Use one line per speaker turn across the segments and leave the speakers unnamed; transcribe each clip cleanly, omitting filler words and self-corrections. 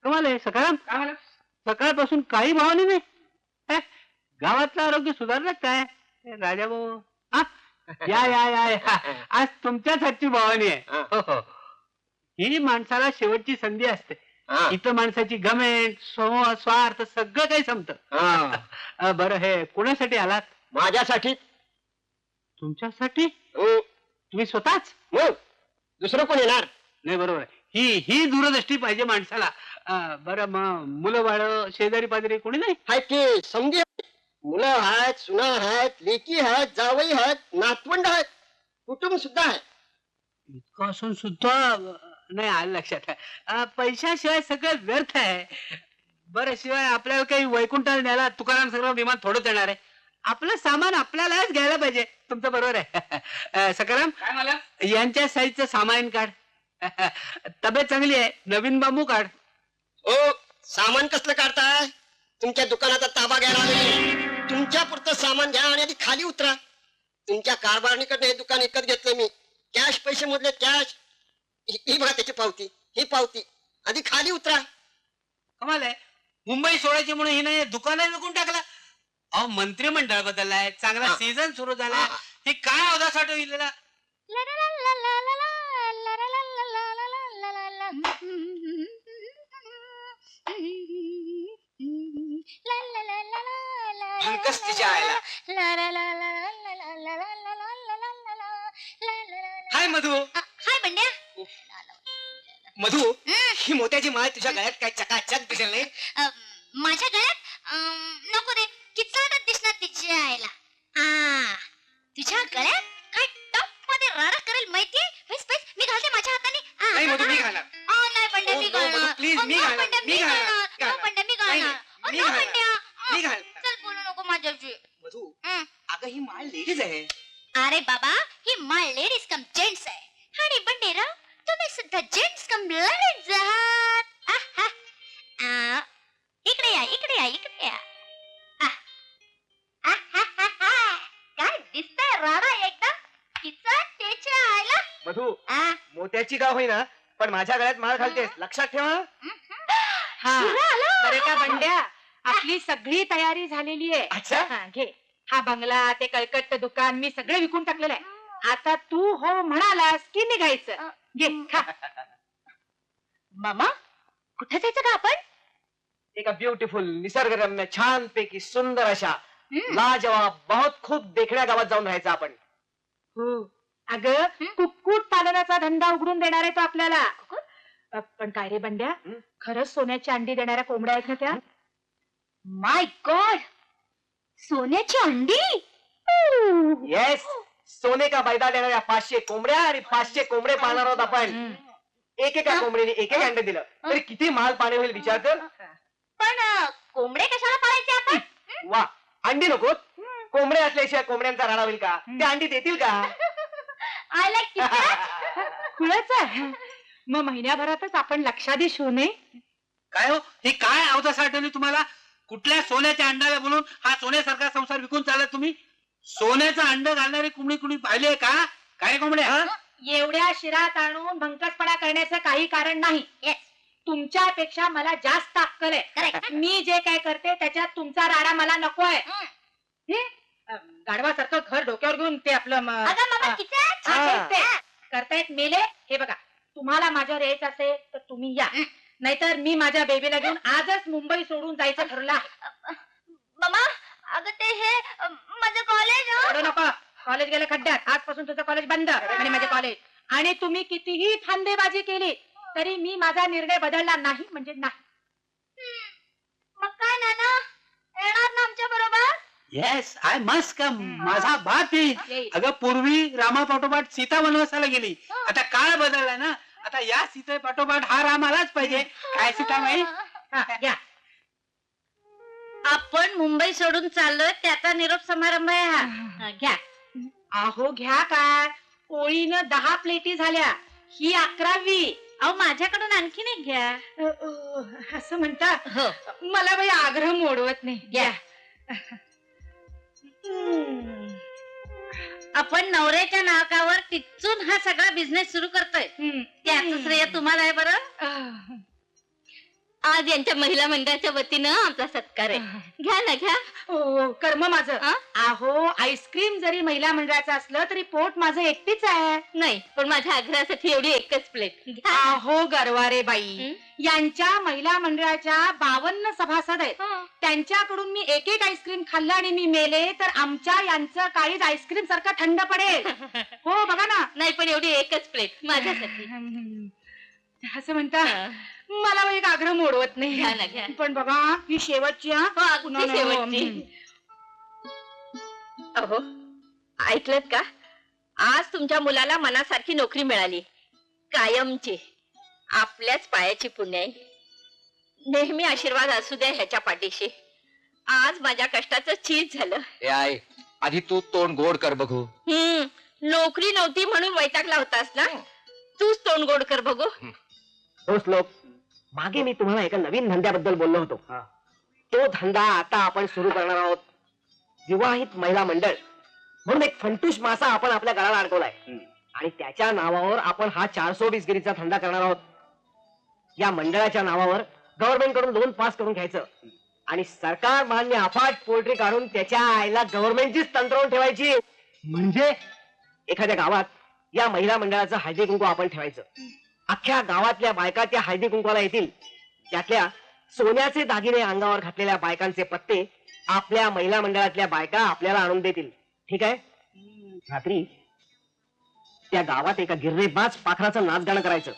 कमाल आहे सकाराम. सकाळपासून काही भावने नाही. गावातलं आरोग्य सुधारलं काय राजा भाऊ? या या या या आज तुमच्याच हातची भावनी आहे. हो हो. ही माणसाला शेवटची संधी असते. इथं माणसाची गमेंट स्वार्थ सगळं काही संपतं. बरं हे कोणासाठी आलात?
माझ्यासाठी.
तुमच्यासाठी? तुम्ही स्वतःच?
दुसरं कोण येणार?
नाही बरोबर आहे. ही दूरदृष्टी पाहिजे माणसाला. बरं मग मुलं बाळ शेजारी पाजारी कोणी नाही?
आहेत की समजे मुलं आहेत, सुना आहेत, लेकी आहेत, जावई आहेत, नातवंड आहेत, कुटुंब सुद्धा आहे.
इतकं असून सुद्धा नाही आलं लक्षात. पैशाशिवाय सगळं व्यर्थ आहे. बरं शिवाय आपल्याला काही वैकुंठाला न्यायला तुकाराम सगळं विमान थोडंच येणार आहे. आपलं सामान आपल्यालाच घ्यायला पाहिजे. तुमचं बरोबर आहे. सकाराम
काय मला
यांच्या साईजचं सामान काढ. तब्येत चांगली आहे. नवीन बांबू काढ.
ओ सामान कसलं काढताय? तुमच्या दुकानाचा ताबा घ्यायला आलोय. तुमच्या पुरतं सामान घ्या आणि आधी खाली उतरा. तुमच्या कारभारणीकडनं हे दुकान विकत घेतलं मी. कॅश पैसे मोजले कॅश. ही बघा त्याची पावती, ही पावती. आधी खाली उतरा.
कमाल आहे. मुंबई सोडायची म्हणून हिने दुकान विकून टाकला. अहो मंत्रिमंडळ बदललाय. चांगला सीझन सुरू झालाय. हे काय अवधा साठवलेला.
हाय मधू.
हाय बंड्या.
मधू ही मोत्याची माळ तुझ्या गळ्यात काय चकाचक दिसेल नाही?
माझ्या गळ्यात नको रे, किचडच दिसणार तिच्या आईला. तुझ्या गळ्यात काय टप मध्ये राडा करेल माहितीये? पैस पैस मी घालते माझ्या हाताने.
नाही मधू मी घालणार.
नाही बंड्या मी घालणार.
प्लीज मी घालणार. मी घालणार.
बंड्या मी घालणार.
मी घालणार. मी घालणार.
चल बोलू नको माझ्याशी.
मधू अगं ही माळ लेडीज आहे.
अरे बाबा ही माळ लेडीज कम जेंट्स आहे. आणि बंडेराव तुम्ही सुद्धा जेंट्स कम लेडीज आहात. इकडे या इकडे या इकडे या. काय दिसतंय राडा एकदम किचन त्याच्या आईला.
मधू मोत्याची का होईना पण माझ्या गळ्यात माळ घालतेस लक्षात ठेवा.
बरे का बंड्या, आपली सगळी तयारी झालेली आहे.
अच्छा.
घे हा बंगला, ते कळकट्ट दुकान मी सगळे विकून टाकलेलं आहे. आता तू हो म्हणालास की निघायचं. घे खा.
मामा कुठे जायचं का आपण?
एका ब्युटिफुल निसर्गरम्य छान पैकी सुंदर अशा लाजवाब बहुत खूप देखण्या गावात जाऊन राहायचं आपण.
हो अगं कुक्कुट पालनाचा धंदा उघडून देणार आहे तो आपल्याला. पण काय रे बंड्या, खरंच सोन्याची अंडी देणाऱ्या कोंबड्या आहेत ना त्या?
माय गॉड, सोन्याची अंडी.
येस, सोने का बैदा देणाऱ्या 500 कोंबड्या आणि 500 कोंबडे पाळणार आहोत आपण. एकेका कोंबडीने एक एक अंडे दिलं तरी किती माल पाणी होईल विचार कर.
पण कोंबडे कशाला पाळायचे आपण?
वा, अंडी नको? कोंबडे असल्याशिवाय कोंबड्यांचा राडा होईल का? ते अंडी देतील का?
आय लाईक
खुळच आहे. मग महिन्याभरातच आपण लक्षाधीश होऊ नये.
काय हो ही काय अवधा साठवली तुम्हाला? कुठल्या सोन्याच्या अंड्याला बोलून हा सोन्यासारखा संसार विकून चालला तुम्ही? सोन्याचं अंड घालणारी कुणी कुणी पाहिले का? काय कोंबड्या?
एवढ्या शिरात आणून भंकसपणा करण्याचं काही कारण नाही. तुमच्यापेक्षा मला जास्त अक्कल आहे. मी जे काय करते त्याच्यात तुमचा राडा मला नको आहे. गाढवासारखं घर डोक्यावर घेऊन ते आपलं करतायत मेले. हे बघा, तुम्हाला माझ्यावर यायचं असेल तर तुम्ही या, नाहीतर मी माझ्या बेबीला घेऊन आजच मुंबई सोडून जायचं ठरलं आहे.
मामा अगं ते हे माझं कॉलेज.
नको, कॉलेज गेलं खड्ड्यात. आजपासून तुझं कॉलेज बंद आणि माझे कॉलेज. आणि तुम्ही कितीही फांदेबाजी केली तरी मी माझा निर्णय बदलला नाही म्हणजे नाही.
मग काय नाना येणार ना आमच्या बरोबर?
Yes I must come. माझा बाप येईल. अगं पूर्वी रामा पाठोपाठ सीता वनवासाला गेली. आता काळ बदलला ना. आता या सीते पाठोपाठ हा राम आलाच पाहिजे. काय सीता माई?
घ्या.
आपण मुंबई सोडून चाललोय त्याचा निरोप समारंभ आहे हा.
घ्या. अहो घ्या काय, पोळीनं 10 प्लेटी झाल्या, ही 11वी.
अहो माझ्याकडून आणखीन एक घ्या.
असं म्हणता?
हो.
मला बाई आग्रह मोडवत नाही. घ्या.
आपण नवऱ्याच्या नाकावर टिचून हा सगळा बिझनेस सुरू करतोय. त्याचं श्रेय तुम्हाला आहे बरं. आज यांच्या महिला मंडळाच्या वतीनं आमचा सत्कार आहे. घ्या ना घ्या.
हो, कर्म माझं.
हा?
अहो आईस्क्रीम जरी महिला मंडळाचं असलं तरी पोट माझं एकटीच आहे.
नाही पण माझ्या आग्रहासाठी एवढी एकच प्लेट घ्या.
अहो गरवारे बाई,
हं?
यांच्या महिला मंडळाच्या 52 सभासद आहेत.
हं.
त्यांच्याकडून मी एक एक आईस्क्रीम खाल्लं आणि मी मेले तर आमच्या यांचं काळीज आईस्क्रीम सारखं थंड पडेल. हो बघा ना.
नाही पण एवढी एकच प्लेट माझ्यासाठी.
असं म्हणता
हं.
मला एक आग्रह मोडवत
घ्या ना,
नाही.
घ्या.
पण बघा ही शेवटची हा.
हो, अगदी
पुन्हा
शेवटची. अहो ऐकलत का? आज तुमच्या मुलाला मनासारखी नोकरी मिळाली, कायमची. आपल्याच पायाची पुण्याई. नेहमी आशीर्वाद असू द्या ह्याच्या पाठीशी. आज माझ्या कष्टाचं चीज झालं.
ए आई, आधी तू तोंड गोड कर बघू.
नोकरी नव्हती म्हणून वैतागला होतास ना. तूच तोंड गोड कर बघू.
हो श्लोक, मागे मी तुम्हाला एका नवीन धंद्याबद्दल बोललो होतो. तो धंदा आता आपण सुरू करणार आहोत. विवाहित महिला मंडळ म्हणून एक फंटूश मासा आपण आपल्या गळाला अडकवलाय आणि त्याच्या नावावर आपण हा 420 गिरीचा धंदा करणार आहोत. या मंडळाच्या नावावर गव्हर्नमेंट कडून लोन पास करून घ्यायचं आणि सरकार मान्य अफाट पोल्ट्री काढून त्याच्या आईला गव्हर्नमेंटचीच तंत्रवून ठेवायची. म्हणजे एखाद्या गावात या महिला मंडळाचं हळदी कुंकू आपण ठेवायचं. अख्ख्या गावातल्या बायका त्या हळदी कुंकवाला येतील. त्यातल्या सोन्याचे दागिने अंगावर घातलेल्या बायकांचे पत्ते आपल्या महिला मंडळातल्या बायका आपल्याला आणून देतील. ठीक आहे? रात्री त्या गावात एका गिर्रेबाज पाखराचं नाच गाणं करायचं.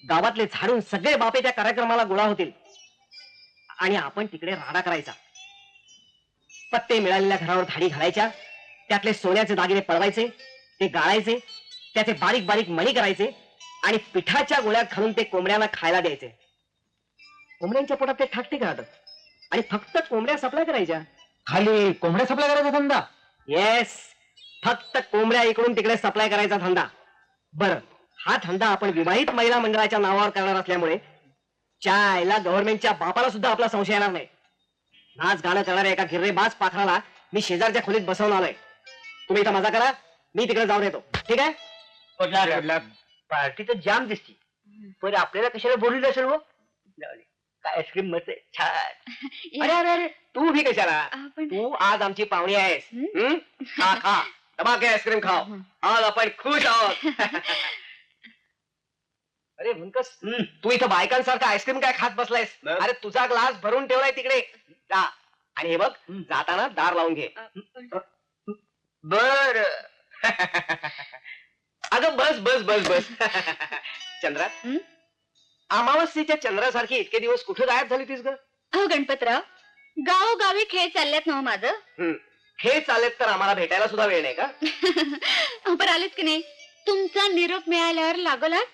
गावातले झाडून सगळे बापे त्या कार्यक्रमाला गोळा होतील आणि आपण तिकडे राडा करायचा. पत्ते मिळालेल्या घरावर धाडी घालायच्या, त्यातले सोन्याचे दागिने पळवायचे, ते गाळायचे, त्याचे बारीक बारीक मणी करायचे आणि पिठाच्या गोळ्यात घालून ते कोंबड्यांना खायला द्यायचे. कोंबड्यांच्या पोटात ते ठाकते राहतं आणि फक्त कोंबड्या सप्लाय करायच्या. खाली कोंबड्या सप्लाय करायचा धंदा? येस, फक्त कोंबड्या इकडून तिकडे सप्लाय करायचा धंदा. बरं, हा धंदा आपण विवाहित महिला मंडळाच्या नावावर करणार असल्यामुळे चायला गव्हर्नमेंटच्या बापाला सुद्धा आपला संशय येणार नाही. नाच गाणं करणाऱ्या एका गिर्रेबाज पाखराला मी शेजारच्या खोलीत बसवून आलोय. तुम्ही इथं मजा करा, मी तिकडे जाऊन येतो. ठीक आहे? पार्टी तर जाम दिसती, पण आपल्याला कशाला बोलली असेल? वो काय आईस्क्रीम मस्त आहे, छान. अरे अरे अरे, तू भी कशाला? तू आज आमची पाहुणी आहेस. खा खा, धमाके आईस्क्रीम खाओ. आज आपण खुश आहोत. अरे भंकस, तू इथं बायकांसारखं आईस्क्रीम काय खात बसलायस? अरे तुझा ग्लास भरून ठेवलाय तिकडे. जा आणि हे बघ, जाताना दार लावून घे. बर. अगं बस बस बस बस. चंद्रा, अमावस्येच्या चंद्रासारखी इतके दिवस कुठे गायब झाली तीस ग?
अहो गणपतराव, गावोगावी खेळ चालल्यात ना माझं.
खेळ चालेत तर आम्हाला भेटायला सुद्धा वेळ नाही का?
पण आलेत की नाही? तुमचा निरोप मिळाल्यावर लागोलात.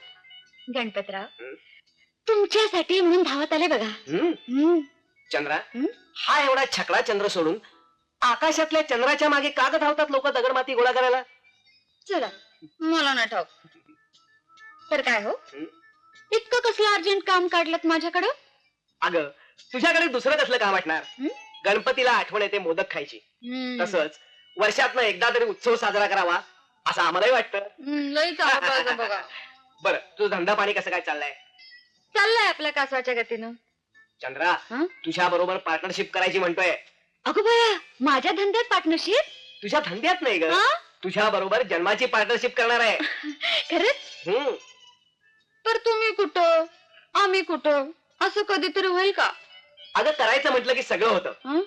गणपतराव, तुमच्यासाठी म्हणून धावत आले बघा.
चंद्रा, हा एवढा छकडा चंद्र सोडून आकाशातल्या चंद्राच्या मागे का ग धावतात लोक दगडमाती गोळा करायला?
चला, मला ना ठाऊक. तर काय हो, इतकं कसलं अर्जंट काम काढलं माझ्याकडं?
अगं, तुझ्याकडे दुसरं कसलं काम वाटणार? गणपतीला आठवण येते मोदक खायची, तसंच वर्षातनं एकदा तरी उत्सव साजरा करावा असं आम्हालाही वाटतं.
लई चांगलं बघा.
बरं, तुझं धंदा पाणी कसं काय चाललंय?
चाललंय आपल्या कासवाच्या गतीनं.
चंद्रा, तुझ्या बरोबर पार्टनरशिप करायची म्हणतोय.
अगो बया, माझ्या धंद्यात पार्टनरशिप?
तुझ्या धंद्यात नाही ग, तुझ्या बरोबर जन्माची पार्टनरशिप करणार आहे.
खरंच? तर तुम्ही कुठं, आम्ही कुठं, असं कधीतरी होईल का?
अगं, करायचं म्हटलं की सगळं होतं.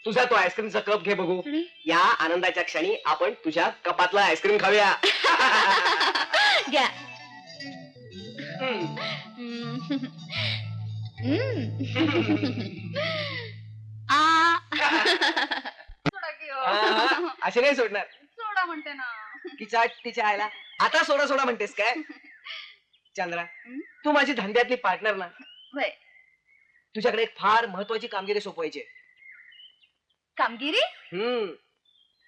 तुझा तो आईस्क्रीमचा कप घे बघू. या आनंदाच्या क्षणी आपण तुझ्या कपातला आईस्क्रीम खाऊया.
घ्या.
असे नाही सोडणार.
सोडा म्हणते ना.
तिच्या तिच्या आईला आता सोडा सोडा म्हणतेस काय? चंद्रा, तू माझी धंद्यातली पार्टनर ना. तुझ्याकडे एक फार महत्वाची कामगिरी सोपवायची.
कामगिरी?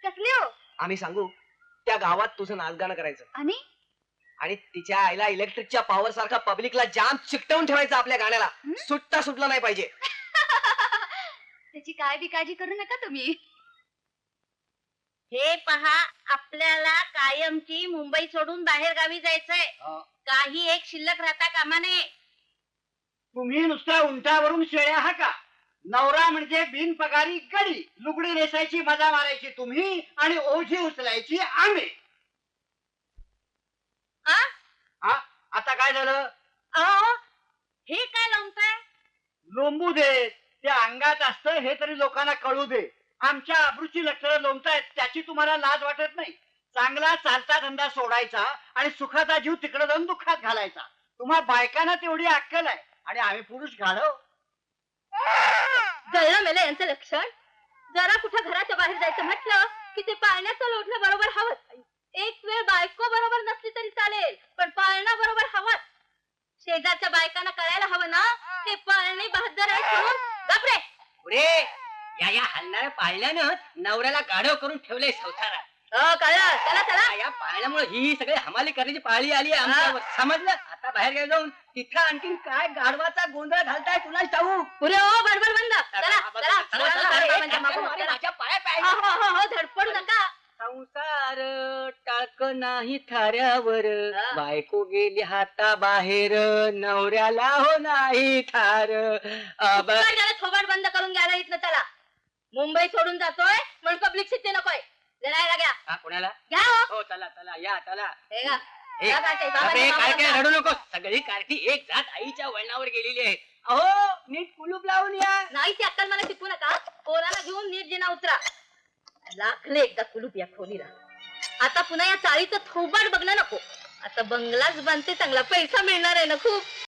कसली हो?
आम्ही सांगू त्या गावात तुझं नाचगाणं करायचं
आणि
तिच्या आईला इलेक्ट्रिकच्या पॉवर सारखा पब्लिकला जाम चिकटवून ठेवायचं आपल्या गाण्याला. सुट्टा सुटला नाही पाहिजे.
त्याची काय बी काळजी करू नका तुम्ही. हे पहा, आपल्याला कायमची मुंबई सोडून बाहेर गावी जायचंय. काही एक शिल्लक राहता कामा नये.
तुम्ही नुसत्या उंटावरून शेळ्या हा का? नवरा म्हणजे बिनपगारी गडी, लुगडी नेसायची मजा मारायची तुम्ही आणि ओझी उचलायची आम्ही.
आ?
आता काय झालं?
अहो, हे काय लावताय?
लोंबू दे, ते अंगात असतं हे तरी लोकांना कळू दे. आमच्या अब्रूची लक्षणं लोंबतायत त्याची तुम्हाला लाज वाटत नाही? चांगला चालता धंदा सोडायचा आणि सुखाचा जीव तिकडे जाऊन दुःखात घालायचा. तुम्हा बायकांना तेवढी अक्कल आहे आणि आम्ही पुरुष घालव.
जळलं मेलं यांचं लक्षण. जरा कुठं घराच्या बाहेर जायचं म्हटलं की ते पाळण्याचं लोटणं बरोबर हवं. एक वेळ बायको बरोबर नसली तरी चालेल, पण पाळणा बरोबर हवं. शेजारच्या बायकांना कळायला हवं ना ते पाळणे बहादर आहेत म्हणून. बापरे,
पुरे या हलणाऱ्या पाळण्यानं नवऱ्याला गाढव करून ठेवलंय संसारात.
कळलं. चला चला.
या पाळण्यामुळे ही सगळी हमाली करण्याची पाळी आली आहे आमच्यावर. समजलं? आता बाहेर गेलो जाऊन तिथं आणखीन काय गाढवाचा गोंधळ घालताय कुणाला ठाऊक.
पुरे हो, बडबड बंद. चला चला. बाबांच्या मागून.
माझ्या पाया
हो, धडपडू नका.
संसार टाळक नाही थाऱ्यावर, बायको गेली हाता बाहेर, नवऱ्याला हो नाही थार.
थोबाड बंद करून घ्यायला इथनं. चला, मुंबई सोडून जातोय म्हणून पब्लिक सिटी नकोय. जरा घ्या.
कोणाला?
घ्या हो.
हो चला चला या चला.
हे घ्या.
ए, अबे, काय काय रडू नको. सगळी कार्टी एक जात आईच्या वळणावर गेलेली आहे. अहो नीट कुलूप लावून या.
नाही ती अक्कल मला शिकवू नका. पोराला घेऊन नीट जिना उतरा. लागले एकदा कुलूप या खोलीला. आता पुन्हा या चाळीचं थोबाड बघणं नको. आता बंगलाच बांधते, चांगला पैसा मिळणार आहे ना खूप.